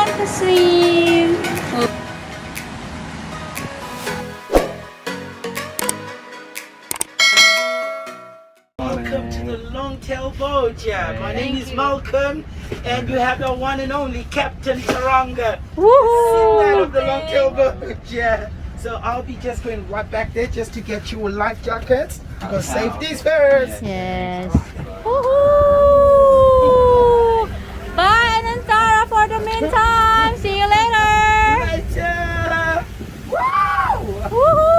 time to swim. Welcome to the long-tail boat, yeah. My name is Malcolm, and you have the one and only Captain Taranga. Sinbad of the long-tail boat, yeah. So I'll be just going right back there just to get you a life jacket, because safety's first. Yes. Woohoo! Bye, Anantara, for the meantime. See you later. Later. Wow! Woohoo!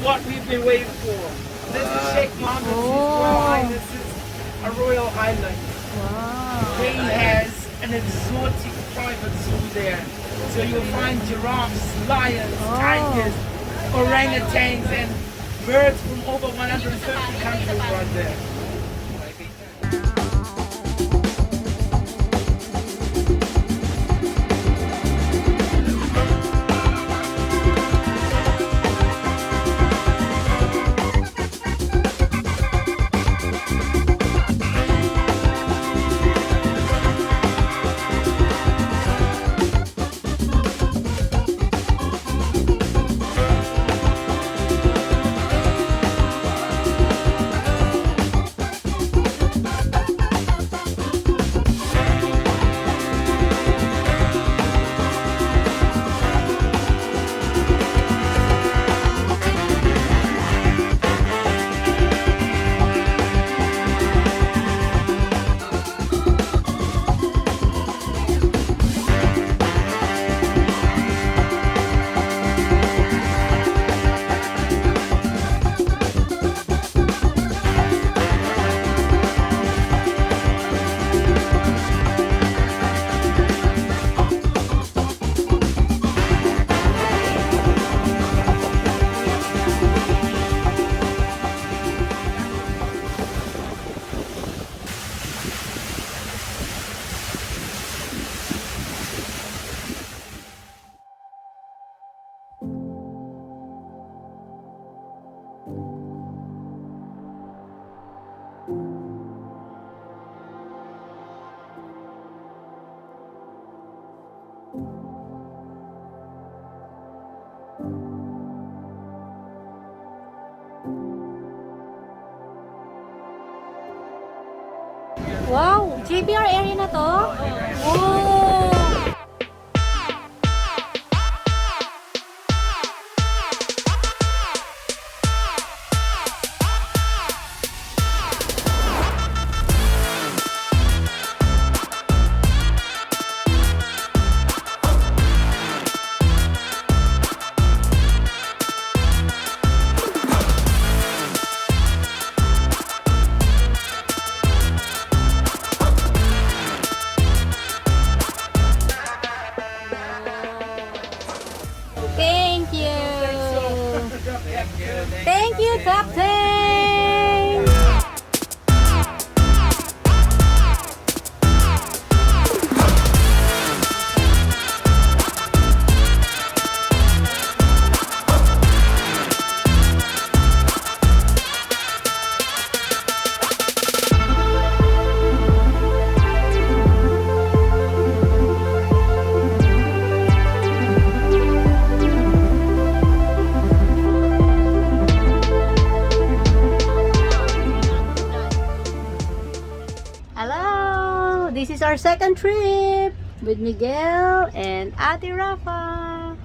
What we've been waiting for. This is Sheikh Mohammed's Royal Highness's a royal island. Wow. He has an exotic private zoo there. So you'll find giraffes, lions, tigers, orangutans, and birds from over 150 countries right there. Wow, JBR area na to? Wow! Thank you. Thank you, Captain. Hello, this is our second trip with Miguel and Ate Rafa.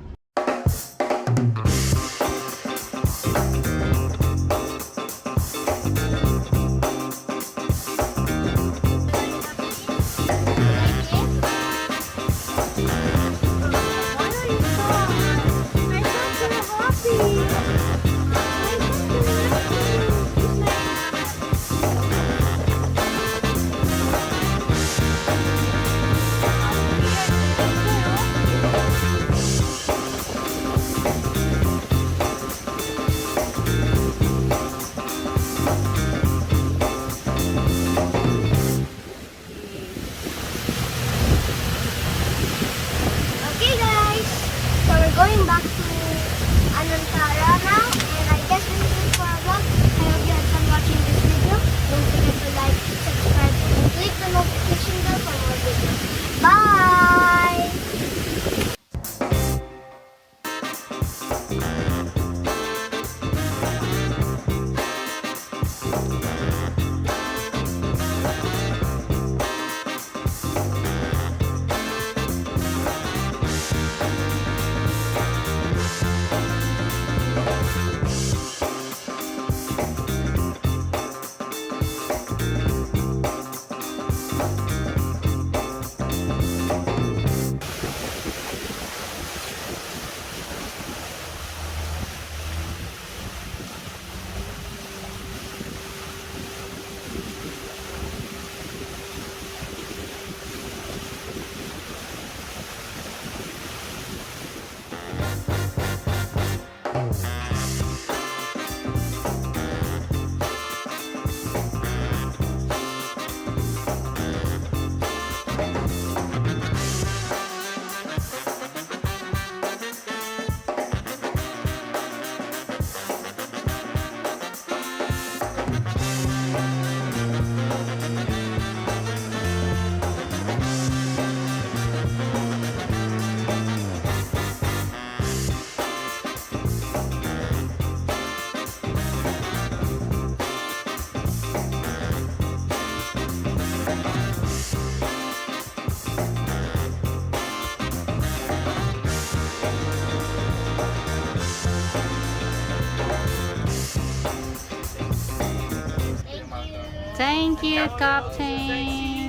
Thank you, Captain.